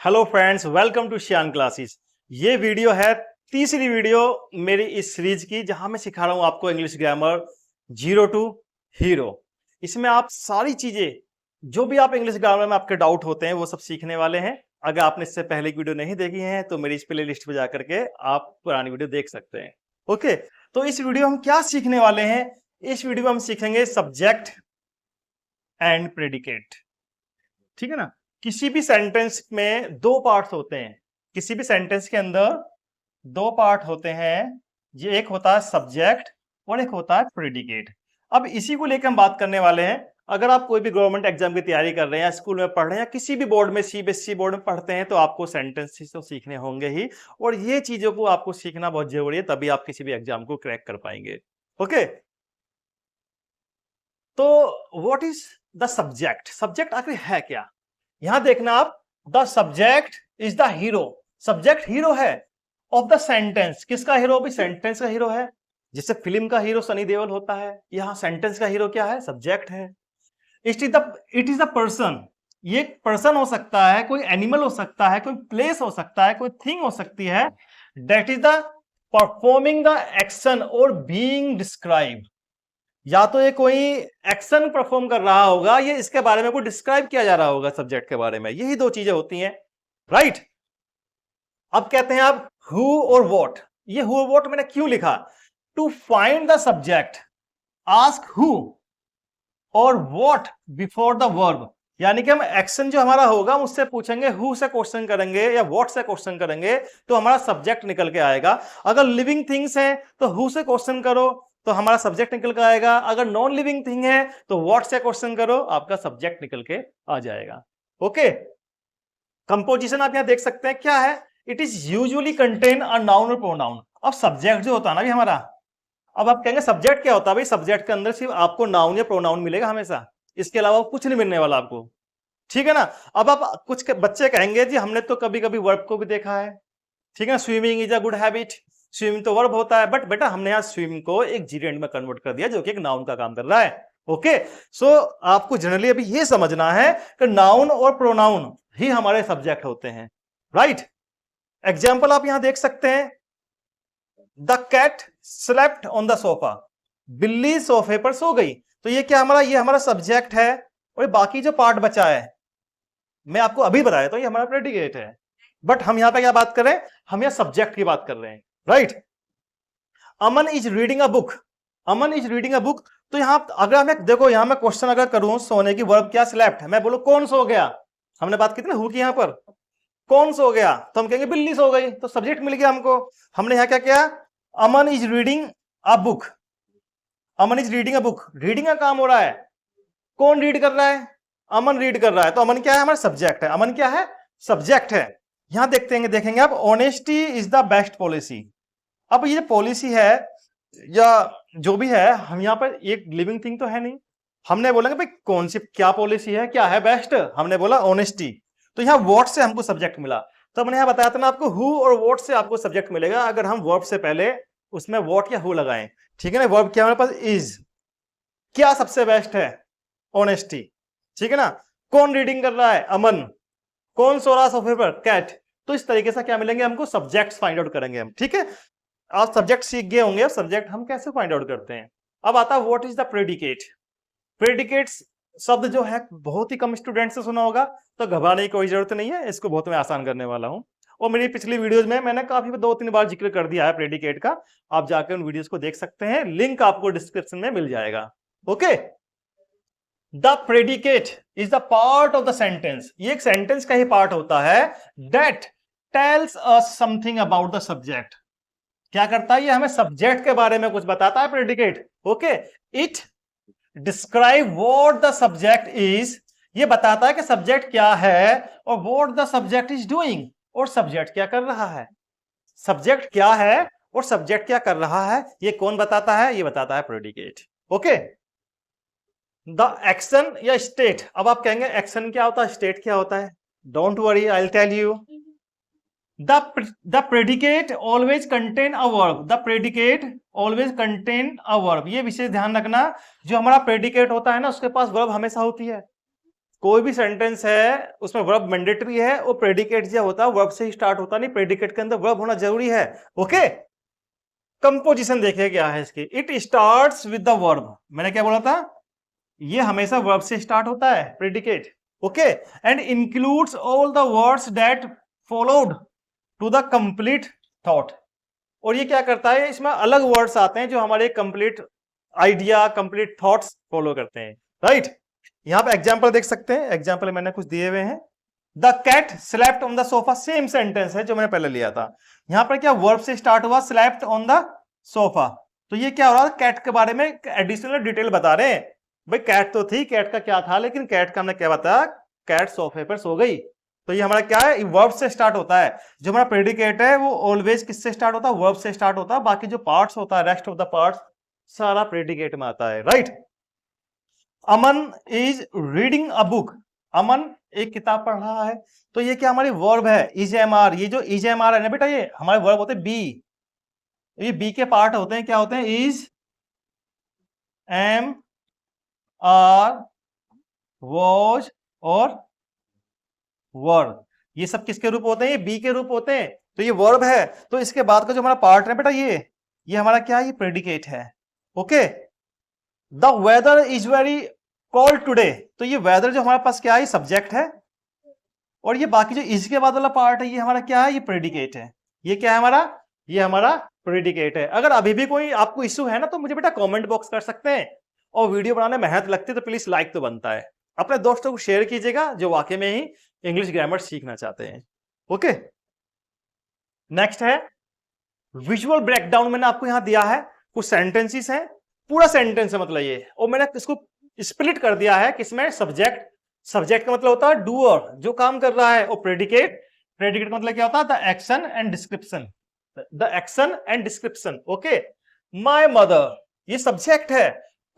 Hello friends, welcome to Shyan classes. ये video है तीसरी वीडियो मेरी इस सीरीज की, जहां मैं सिखा रहा हूं आपको English grammar zero to hero. इसमें आप सारी चीजें जो भी आप इंग्लिश ग्रामर में आपके डाउट होते हैं वो सब सीखने वाले हैं। अगर आपने इससे पहले की वीडियो नहीं देखी है तो मेरी इस प्ले लिस्ट पे जाकर के आप पुरानी वीडियो देख सकते हैं। ओके, तो इस वीडियो हम क्या सीखने वाले हैं? इस वीडियो में हम सीखेंगे सब्जेक्ट एंड प्रेडिकेट। ठीक है ना। किसी भी सेंटेंस में दो पार्ट्स होते हैं। किसी भी सेंटेंस के अंदर दो पार्ट होते हैं। ये एक होता है सब्जेक्ट और एक होता है प्रेडिकेट। अब इसी को लेकर हम बात करने वाले हैं। अगर आप कोई भी गवर्नमेंट एग्जाम की तैयारी कर रहे हैं या स्कूल में पढ़ रहे हैं या किसी भी बोर्ड में सीबीएसई बोर्ड में पढ़ते हैं तो आपको सेंटेंसेस तो सीखने होंगे ही, और ये चीजों को आपको सीखना बहुत जरूरी है, तभी आप किसी भी एग्जाम को क्रैक कर पाएंगे। ओके, तो what is the subject? Subject आखिर है क्या? यहां देखना आप, the subject is the hero. Subject hero है ऑफ द सेंटेंस। किसका हीरो? भी सेंटेंस का हीरो है। जैसे फिल्म का हीरो सनी देओल होता है, यहां सेंटेंस का हीरो क्या है? सब्जेक्ट है। It is the person. ये पर्सन हो सकता है, कोई एनिमल हो सकता है, कोई प्लेस हो सकता है, कोई थिंग हो सकती है। That is the performing the action और बीइंग डिस्क्राइब। या तो ये कोई एक्शन परफॉर्म कर रहा होगा, ये इसके बारे में कोई डिस्क्राइब किया जा रहा होगा सब्जेक्ट के बारे में। यही दो चीजें होती हैं, राइट। अब कहते हैं आप हु और व्हाट। ये हु और व्हाट मैंने क्यों लिखा? To find the subject ask who और व्हाट बिफोर द वर्ब। यानी कि हम एक्शन जो हमारा होगा हम उससे पूछेंगे, हु से क्वेश्चन करेंगे या व्हाट से क्वेश्चन करेंगे तो हमारा सब्जेक्ट निकल के आएगा। अगर लिविंग थिंग्स है तो हु से क्वेश्चन करो तो हमारा सब्जेक्ट निकल के आएगा। अगर नॉन लिविंग थिंग है तो व्हाट से क्वेश्चन करो, आपका सब्जेक्ट निकल के आ जाएगा। ओके, कंपोजिशन आप यहां देख सकते हैं क्या है। It is usually contain a noun और प्रोनाउन। अब सब्जेक्ट जो होता है ना भी हमारा, अब आप कहेंगे सब्जेक्ट क्या होता है? भाई सब्जेक्ट के अंदर सिर्फ आपको नाउन या प्रोनाउन मिलेगा हमेशा, इसके अलावा कुछ नहीं मिलने वाला आपको। ठीक है ना। अब आप कुछ बच्चे कहेंगे जी हमने तो कभी कभी वर्ब को भी देखा है। ठीक है ना, swimming is a good habit. Swimming तो वर्ब होता है, बट बेटा हमने यहाँ स्विमिंग को एक जीरेंड में कन्वर्ट कर दिया जो कि एक नाउन का काम कर रहा है। ओके, सो आपको जनरली अभी ये समझना है कि नाउन और प्रोनाउन ही हमारे सब्जेक्ट होते हैं, राइट। एग्जाम्पल आप यहां देख सकते हैं, the cat slept on the sofa. बिल्ली सोफे पर सो गई। तो ये क्या हमारा, ये हमारा सब्जेक्ट है। और बाकी जो पार्ट बचा है मैं आपको अभी बताया तो ये हमारा प्रेडिकेट है। बट हम यहां पे क्या बात कर रहे हैं? हम यहां सब्जेक्ट की बात कर रहे हैं, right. Aman is reading a book. Aman is reading a book. तो यहां अगर मैं देखो, यहां मैं क्वेश्चन अगर करूं सोने की, वर्ब क्या? स्लेप्ट है। मैं बोलूं कौन सो गया? हमने बात की थी ना हु की, यहां पर कौन सो गया तो हम कहेंगे बिल्ली सो गई, तो सब्जेक्ट मिल गया हमको। हमने यहां क्या किया? Aman is reading a book. Aman is reading a book, reading का काम हो रहा है। कौन रीड कर रहा है? अमन रीड कर रहा है। तो अमन क्या है? हमारा सब्जेक्ट है। अमन क्या है? सब्जेक्ट है। यहां देखेंगे आप, honesty is the best policy. अब ये पॉलिसी है या जो भी है, हम यहाँ पर एक लिविंग थिंग तो है नहीं। हमने बोलेंगे भाई कौन सी क्या पॉलिसी है, क्या है बेस्ट? हमने बोला ऑनेस्टी। तो यहाँ व्हाट से हमको सब्जेक्ट मिला। तो मैंने यहाँ बताया था ना आपको, हु और व्हाट से आपको सब्जेक्ट मिलेगा अगर हम वर्ब से पहले उसमें व्हाट या हु लगाएं। ठीक है ना। वर्ब क्या हमारे पास? इज। क्या सबसे बेस्ट है? ऑनेस्टी। ठीक है ना। कौन रीडिंग कर रहा है? अमन। कौन सो रहा सोफे पर? कैट। तो इस तरीके से क्या मिलेंगे हमको? सब्जेक्ट्स फाइंड आउट करेंगे हम। ठीक है, आप सब्जेक्ट सीख गए होंगे। अब सब्जेक्ट हम कैसे फाइंड आउट करते हैं? अब आता है what is the predicate. Predicates शब्द जो है बहुत ही कम स्टूडेंट से सुना होगा, तो घबराने की कोई जरूरत नहीं है, इसको बहुत मैं आसान करने वाला हूं। और मेरी पिछली वीडियोस में मैंने काफी 2-3 बार जिक्र कर दिया है प्रेडिकेट का। आप जाकर उन वीडियोस को देख सकते हैं, लिंक आपको डिस्क्रिप्शन में मिल जाएगा। Okay, the predicate is the part of the sentence. ये एक सेंटेंस का ही पार्ट होता है that tells us something about the subject. क्या करता है? ये हमें सब्जेक्ट के बारे में कुछ बताता है, predicate. Okay, it describe what the subject is. ये बताता है कि सब्जेक्ट क्या है और what the subject is doing, और सब्जेक्ट क्या कर रहा है। सब्जेक्ट क्या है और सब्जेक्ट क्या कर रहा है, ये कौन बताता है? ये बताता है प्रेडिकेट। ओके, द एक्शन या स्टेट। अब आप कहेंगे एक्शन क्या होता है, स्टेट क्या होता है? Don't worry, I will tell you. The predicate always contain a verb. The predicate always contain a verb. ये विशेष ध्यान रखना, जो हमारा predicate होता है ना उसके पास verb हमेशा होती है। कोई भी सेंटेंस है उसमें वर्ब मैंडेटरी है और प्रेडिकेट जो होता है वर्ब से ही स्टार्ट होता, नहीं प्रेडिकेट के अंदर वर्ब होना जरूरी है। ओके, कंपोजिशन देखिए क्या है इसकी, it starts with the verb, मैंने क्या बोला था, ये हमेशा वर्ब से स्टार्ट होता है predicate. Okay, and includes all the words that followed to the complete thought, और ये क्या करता है, इसमें अलग वर्ड्स आते हैं जो हमारे complete idea complete thoughts follow करते हैं, राइट। यहां पे एग्जांपल देख सकते हैं, एग्जांपल मैंने कुछ दिए हुए हैं। The cat slept on the sofa, same sentence है जो मैंने पहले लिया था। यहां पर क्या वर्ब से स्टार्ट हुआ, स्लेप्ट ऑन द सोफा, तो ये क्या हो रहा है, कैट के बारे में एडिशनल डिटेल बता रहे हैं। भाई कैट तो थी, कैट का क्या था, लेकिन कैट का हमने क्या बताया, कैट सोफे पर सो गई, तो ये हमारा क्या है, वर्ब से स्टार्ट होता है। जो हमारा प्रेडिकेट है वो ऑलवेज किससे स्टार्ट होता है, वर्ब से स्टार्ट होता है, बाकी जो पार्ट्स होता है, रेस्ट ऑफ द पार्ट्स सारा प्रेडिकेट में आता है, right. Aman is reading a book, Aman एक किताब पढ़ रहा है, तो ये क्या हमारी वर्ब है, इज एम आर, ये जो इज एम आर है ना बेटा, ये हमारे वर्ब होते हैं बी, ये बी के पार्ट होते हैं, क्या होते हैं, इज एम आर वॉज और वर्ब, ये सब किसके रूप होते हैं, ये बी के रूप होते हैं, तो ये वर्ब है, तो इसके बाद का जो हमारा पार्ट है बेटा, ये हमारा क्या है, ये प्रेडिकेट है। Okay, the weather is very cold today, तो ये वेदर जो हमारे पास क्या है, सब्जेक्ट है, और ये बाकी जो इज के बाद वाला पार्ट है ये हमारा क्या है, ये प्रेडिकेट है। ये क्या है हमारा, ये हमारा प्रेडिकेट है। अगर अभी भी कोई आपको इश्यू है ना, तो मुझे बेटा कमेंट बॉक्स कर सकते हैं, और वीडियो बनाने में मेहनत लगती है तो प्लीज लाइक तो बनता है, अपने दोस्तों को शेयर कीजिएगा जो वाकई में ही इंग्लिश ग्रामर सीखना चाहते हैं। ओके, नेक्स्ट है विजुअल ब्रेकडाउन, मैंने आपको यहां दिया है, कुछ सेंटेंसेस हैं, पूरा सेंटेंस है मतलब ये, और मैंने इसको स्प्लिट कर दिया है किसमें, सब्जेक्ट, सब्जेक्ट का मतलब होता है डूअर जो काम कर रहा है, और प्रेडिकेट, प्रेडिकेट का मतलब क्या होता है, the action and description, the action and description. Okay, my mother ये सब्जेक्ट है,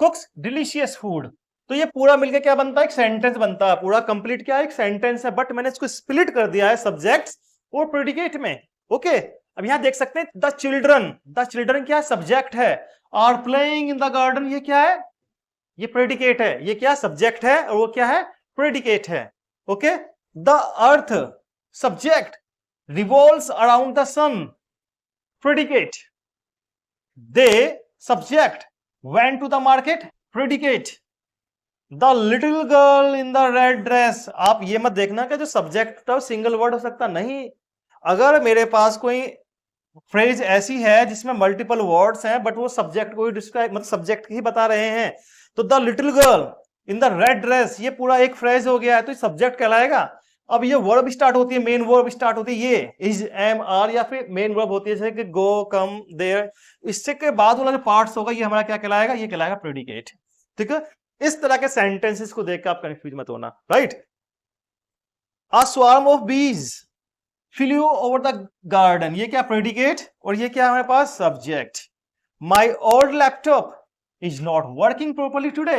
कुक्स डिलीशियस फूड, तो ये पूरा मिलकर क्या बनता है, एक सेंटेंस बनता है, पूरा कंप्लीट क्या है, एक सेंटेंस है, बट मैंने इसको स्प्लिट कर दिया है सब्जेक्ट और प्रेडिकेट में। ओके, अब यहां देख सकते हैं द चिल्ड्रन, द चिल्ड्रन क्या है, सब्जेक्ट है, are playing in the garden, ये क्या है, ये प्रेडिकेट है, ये क्या सब्जेक्ट है और वो क्या है, प्रेडिकेट है। Okay, the earth subject, revolves around the sun, predicate, they subject, went to the market, predicate, the little girl in the red dress, आप ये मत देखना कि जो सब्जेक्ट था सिंगल वर्ड हो सकता, नहीं, अगर मेरे पास कोई फ्रेज ऐसी है जिसमें मल्टीपल वर्ड्स हैं बट वो सब्जेक्ट को ही डिस्क्राइब, मतलब सब्जेक्ट ही बता रहे हैं, तो the little girl in the red dress ये पूरा एक फ्रेज हो गया है, तो सब्जेक्ट कहलाएगा। अब ये वर्ब स्टार्ट होती है, मेन वर्ब स्टार्ट होती है, ये इज एम आर, या फिर मेन वर्ब होती है जैसे कि गो कम देयर, इससे के बाद वाला जो पार्ट्स होगा ये हमारा क्या कहलाएगा, ये कहलाएगा प्रेडिकेट। ठीक है, इस तरह के सेंटेंसेस को देख के आप कंफ्यूज मत होना, right. A swarm of bees fly over the garden, ये क्या प्रेडिकेट, और ये क्या हमारे पास subject. My old laptop is not working properly today,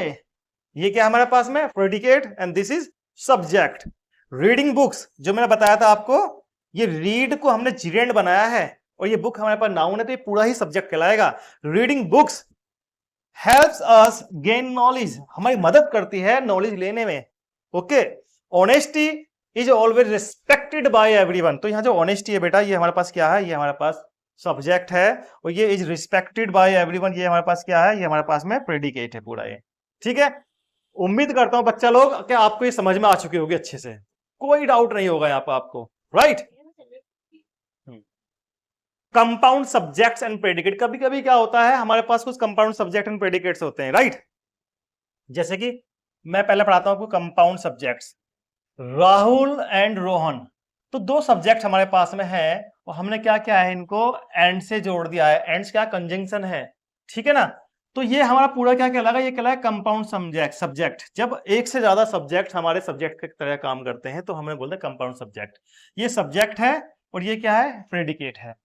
ये क्या हमारे पास में predicate and this is subject. Reading books जो मैंने बताया था आपको, ये रीड को हमने जिरेंड बनाया है और ये बुक हमारे पास नाउन है, तो ये पूरा ही सब्जेक्ट कहलाएगा। Reading books helps us gain knowledge, हमारी मदद करती है नॉलेज लेने में। Okay, honesty is always respected by everyone, तो यहाँ जो ऑनेस्टी है बेटा ये हमारे पास क्या है, ये हमारे पास सब्जेक्ट है, और ये इज रिस्पेक्टेड बाय एवरीवन ये हमारे पास क्या है, ये हमारे पास में प्रेडिकेट है पूरा ये। ठीक है, उम्मीद करता हूं बच्चा लोग कि आपको ये समझ में आ चुकी होगी अच्छे से, कोई डाउट नहीं होगा यहाँ पर आपको, right. Compound subjects and predicate, कभी कभी क्या होता है हमारे पास कुछ कंपाउंड सब्जेक्ट एंड प्रेडिकेट्स होते हैं, राइट। जैसे कि मैं पहले पढ़ाता हूं आपको compound subjects, Rahul and Rohan, तो दो सब्जेक्ट हमारे पास में है और हमने क्या किया है, इनको एंड से जोड़ दिया है, एंड्स क्या कंजंक्शन है, ठीक है ना, तो ये हमारा पूरा क्या कहलाएगा, ये कहलाएगा कंपाउंड सब्जेक्ट। जब एक से ज्यादा सब्जेक्ट हमारे सब्जेक्ट की तरह काम करते हैं तो हमें बोलते हैं कंपाउंड सब्जेक्ट। ये सब्जेक्ट है और ये क्या है, प्रेडिकेट है।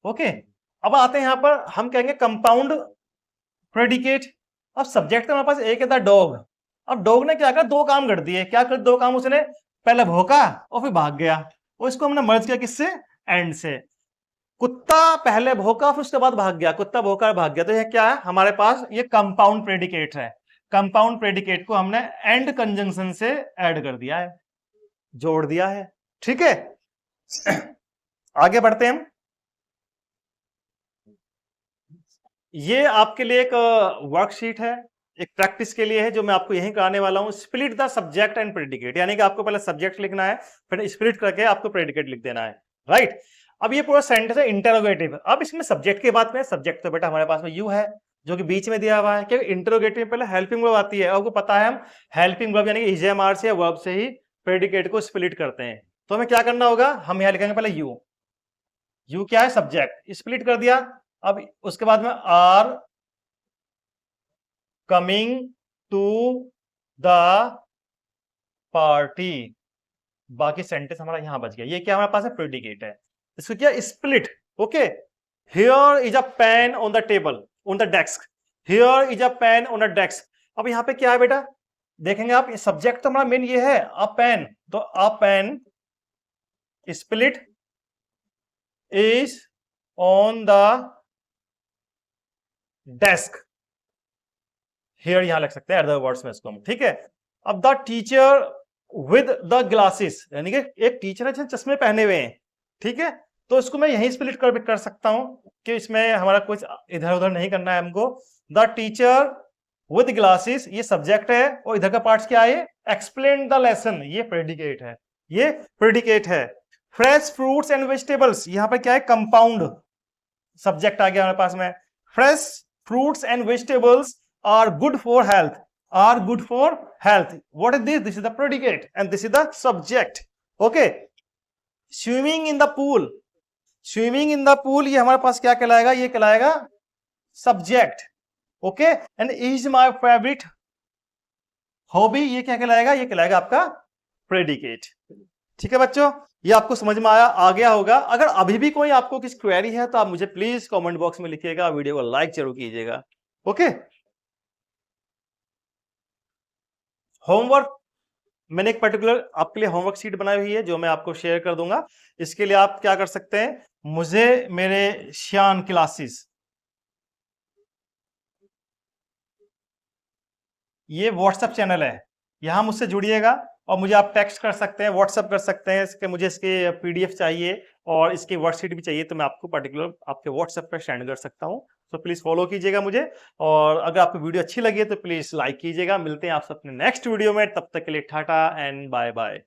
ओके, अब आते हैं यहां पर, हम कहेंगे कंपाउंड प्रेडिकेट। अब सब्जेक्ट हमारे पास एक है था डॉग, अब डॉग ने क्या करा, दो काम कर दिए, क्या कर दो काम, उसने पहले भौंका और फिर भाग गया, और इसको हमने मर्ज किया किससे, एंड से। कुत्ता पहले भौंका फिर उसके बाद भाग गया, कुत्ता भौंका भाग गया, तो ये क्या है हमारे पास, ये कंपाउंड प्रेडिकेट है। कंपाउंड प्रेडिकेट को हमने एंड कंजंक्शन से ऐड कर दिया है, जोड़ दिया है। ठीक है, आगे बढ़ते हैं हम। ये आपके लिए एक वर्कशीट है, एक प्रैक्टिस के लिए है, जो मैं आपको यहीं कराने वाला हूं। Split the subject and predicate, यानी कि आपको पहले सब्जेक्ट लिखना है, फिर स्प्लिट करके आपको प्रेडिकेट लिख देना है, राइट। अब ये पूरा सेंटेंस है इंटरोगेटिव। अब इसमें सब्जेक्ट की बात करें, सब्जेक्ट तो बेटा हमारे पास में यू है, जो कि बीच में दिया हुआ है, क्योंकि इंटरोगेटिव में पहले हेल्पिंग वर्ब आती है। आपको पता है हम हेल्पिंग वर्ब यानी कि इजेएमआर से या वर्ब से ही प्रेडिकेट को स्प्लिट करते हैं। तो हमें क्या करना होगा, हम यहां लिखेंगे पहले यू। यू क्या है, सब्जेक्ट, स्प्लिट कर दिया। अब उसके बाद में are coming to the party, बाकी सेंटेंस हमारा यहां बच गया। ये क्या हमारे पास है, प्रेडिकेट है। इसको क्या, split. Okay, here is a pain on the table, on the desk. Here is a pain on the desk. अब यहां पे क्या है बेटा, देखेंगे आप, सब्जेक्ट तो हमारा मेन ये है, अ पेन, तो a pen split is on the desk. Here यहां लग सकते हैं अदर वर्ड्स में इसको हम, ठीक है। अब the teacher with the glasses, यानी कि एक टीचर है जिसने चश्मे पहने हुए हैं, ठीक है। तो इसको मैं यहीं स्प्लिट कर सकता हूं कि इसमें हमारा कुछ इधर उधर नहीं करना है हमको। द टीचर विद ग्लासेस ये सब्जेक्ट है, और इधर का पार्ट क्या है, एक्सप्लेन द लेसन, ये प्रेडिकेट है, ये प्रेडिकेट है। फ्रेश फ्रूट्स एंड वेजिटेबल्स, यहां पर क्या है, कंपाउंड सब्जेक्ट आ गया हमारे पास में। Fresh fruits and vegetables are good for health, are good for health. What is this? This is the predicate and this is the subject. Okay, swimming in the pool, swimming in the pool ये हमारे पास क्या कहलाएगा, ये कहलाएगा subject. Okay, and is my favorite hobby, ये क्या कहलाएगा, ये कहलाएगा आपका predicate. ठीक है बच्चों, ये आपको समझ में आ गया होगा। अगर अभी भी कोई आपको किसी क्वेरी है तो आप मुझे प्लीज कमेंट बॉक्स में लिखिएगा, वीडियो को लाइक जरूर कीजिएगा। ओके, होमवर्क मैंने एक पर्टिकुलर आपके लिए होमवर्क शीट बनाई हुई है, जो मैं आपको शेयर कर दूंगा। इसके लिए आप क्या कर सकते हैं, मुझे मेरे श्यान क्लासेस, ये व्हाट्सएप चैनल है, यहां मुझसे जुड़िएगा और मुझे आप टेक्स्ट कर सकते हैं, व्हाट्सएप कर सकते हैं, इसके मुझे इसके पीडीएफ चाहिए और इसकी वर्कशीट भी चाहिए, तो मैं आपको पर्टिकुलर आपके व्हाट्सएप पर सेंड कर सकता हूं। तो प्लीज फॉलो कीजिएगा मुझे, और अगर आपको वीडियो अच्छी लगी है तो प्लीज लाइक कीजिएगा। मिलते हैं आपसे अपने नेक्स्ट वीडियो में, तब तक के लिए टाटा एंड बाय बाय।